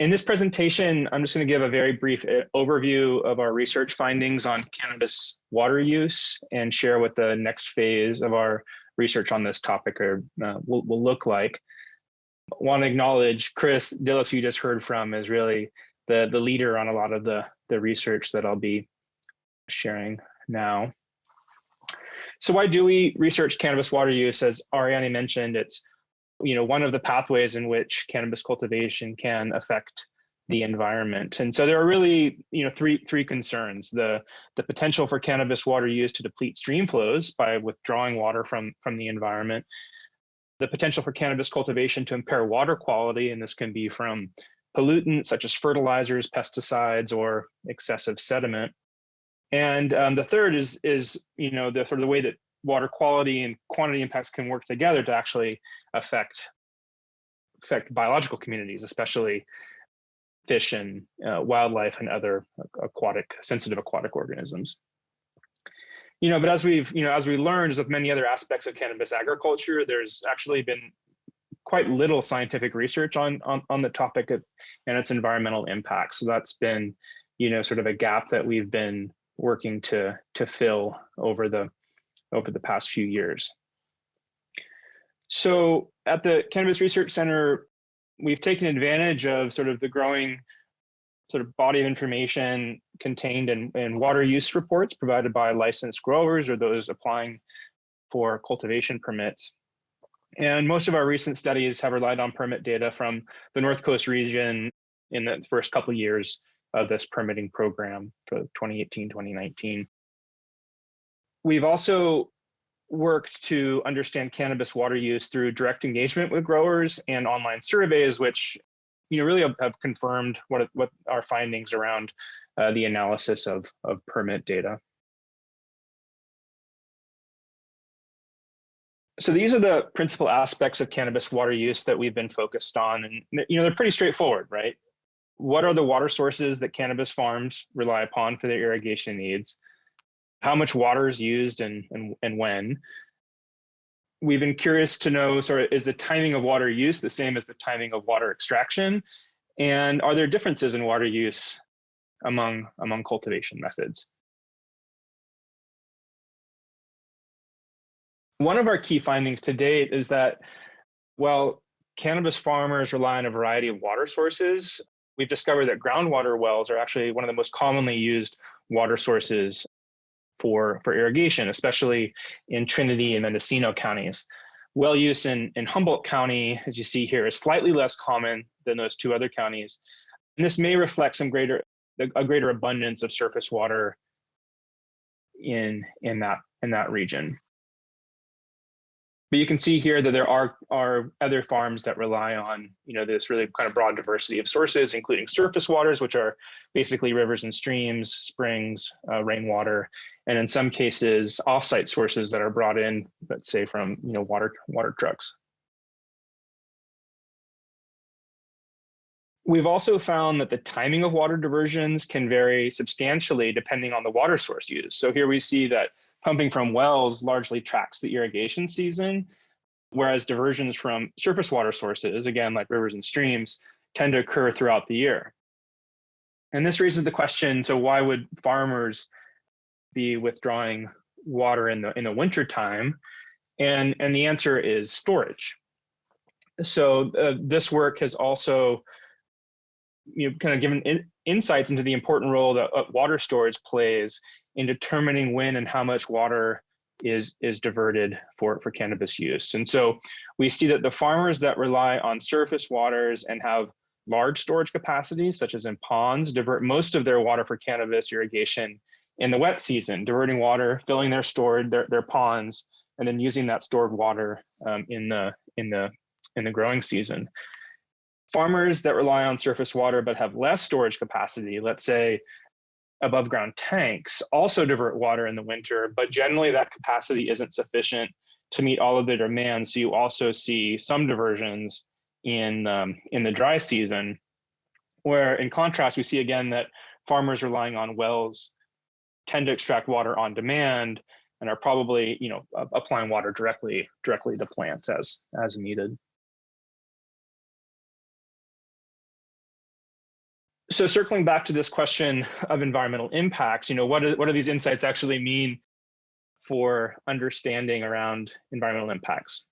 In this presentation, I'm just going to give a very brief overview of our research findings on cannabis water use and share what the next phase of our research on this topic will look like. I want to acknowledge Chris Dillis, who you just heard from, is really the leader on a lot of the research that I'll be sharing now. So why do we research cannabis water use? As Ariane mentioned, it's one of the pathways in which cannabis cultivation can affect the environment. And so there are really three concerns: the potential for cannabis water use to deplete stream flows by withdrawing water from the environment, the potential for cannabis cultivation to impair water quality, and this can be from pollutants such as fertilizers, pesticides, or excessive sediment. And the third is the way that water quality and quantity impacts can work together to actually affect biological communities, especially fish and wildlife and other sensitive aquatic organisms. But as we learned, as with many other aspects of cannabis agriculture, there's actually been quite little scientific research on the topic and its environmental impacts. So that's been sort of a gap that we've been working to fill over the past few years. So at the Cannabis Research Center, we've taken advantage of sort of the growing sort of body of information contained in water use reports provided by licensed growers or those applying for cultivation permits. And most of our recent studies have relied on permit data from the North Coast region in the first couple of years of this permitting program for 2018, 2019. We've also worked to understand cannabis water use through direct engagement with growers and online surveys, which really have confirmed what our findings around the analysis of permit data. So these are the principal aspects of cannabis water use that we've been focused on, and they're pretty straightforward, right? What are the water sources that cannabis farms rely upon for their irrigation needs? How much water is used and when? We've been curious to know, is the timing of water use the same as the timing of water extraction? And are there differences in water use among cultivation methods? One of our key findings to date is that while cannabis farmers rely on a variety of water sources, we've discovered that groundwater wells are actually one of the most commonly used water sources for irrigation, especially in Trinity and Mendocino counties. Well use in Humboldt County, as you see here, is slightly less common than those two other counties. And this may reflect a greater abundance of surface water in that region. But you can see here that there are other farms that rely on this really kind of broad diversity of sources, including surface waters, which are basically rivers and streams, springs, rainwater, and in some cases offsite sources that are brought in, let's say from water trucks. We've also found that the timing of water diversions can vary substantially depending on the water source used. So here we see that pumping from wells largely tracks the irrigation season, whereas diversions from surface water sources, again, like rivers and streams, tend to occur throughout the year. And this raises the question, so why would farmers be withdrawing water in the winter time? And the answer is storage. So this work has also kind of given insights into the important role that water storage plays in determining when and how much water is diverted for cannabis use. And so we see that the farmers that rely on surface waters and have large storage capacities, such as in ponds, divert most of their water for cannabis irrigation in the wet season, diverting water, filling their ponds, and then using that stored water in the growing season. Farmers that rely on surface water but have less storage capacity, let's say above ground tanks, also divert water in the winter, but generally that capacity isn't sufficient to meet all of their demands. So you also see some diversions in the dry season, where in contrast, we see again that farmers relying on wells tend to extract water on demand and are probably applying water directly to plants as needed. So circling back to this question of environmental impacts, what do these insights actually mean for understanding around environmental impacts?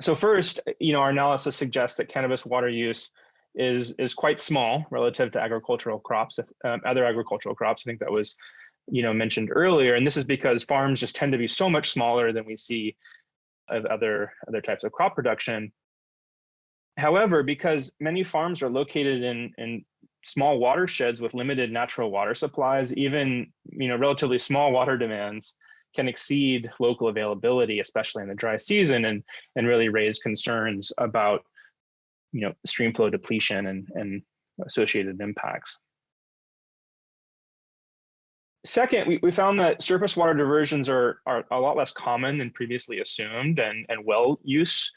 So first, our analysis suggests that cannabis water use is quite small relative to agricultural crops, other agricultural crops. I think that was, mentioned earlier. And this is because farms just tend to be so much smaller than we see of other types of crop production. However, because many farms are located in small watersheds with limited natural water supplies, even relatively small water demands can exceed local availability, especially in the dry season, and really raise concerns about stream flow depletion and associated impacts. Second, we found that surface water diversions are a lot less common than previously assumed, and well use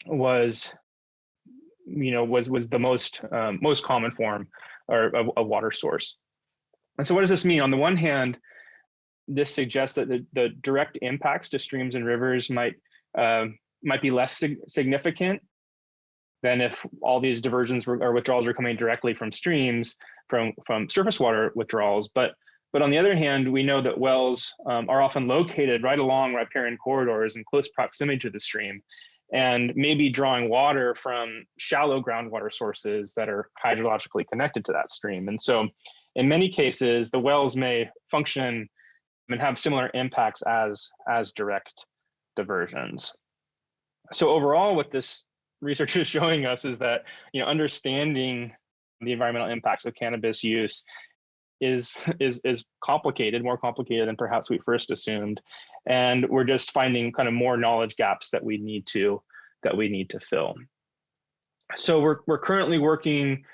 was the most common form of a water source. And so what does this mean? On the one hand, this suggests that the direct impacts to streams and rivers might be less significant than if all these diversions or withdrawals are coming directly from streams, from surface water withdrawals. But on the other hand, we know that wells are often located right along riparian corridors in close proximity to the stream, and maybe drawing water from shallow groundwater sources that are hydrologically connected to that stream. And so in many cases, the wells may function and have similar impacts as direct diversions. So overall, what this research is showing us is that understanding the environmental impacts of cannabis use is complicated, more complicated than perhaps we first assumed, and we're just finding kind of more knowledge gaps that we need to fill. So we're currently working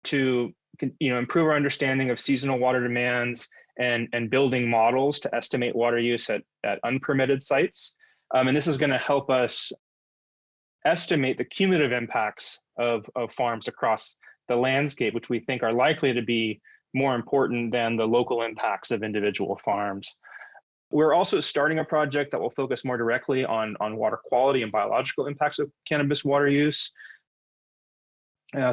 to improve our understanding of seasonal water demands and building models to estimate water use at unpermitted sites, and this is going to help us estimate the cumulative impacts of farms across the landscape, which we think are likely to be more important than the local impacts of individual farms. We're also starting a project that will focus more directly on water quality and biological impacts of cannabis water use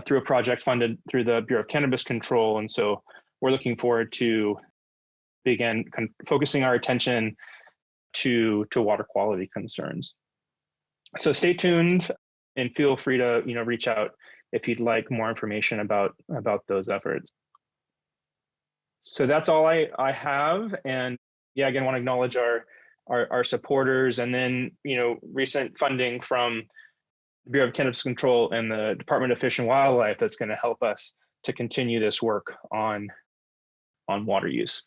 through a project funded through the Bureau of Cannabis Control. And so we're looking forward to begin focusing our attention to water quality concerns. So stay tuned and feel free to reach out if you'd like more information about those efforts. So that's all I have. And yeah, again, want to acknowledge our supporters, and then recent funding from the Bureau of Cannabis Control and the Department of Fish and Wildlife that's going to help us to continue this work on water use.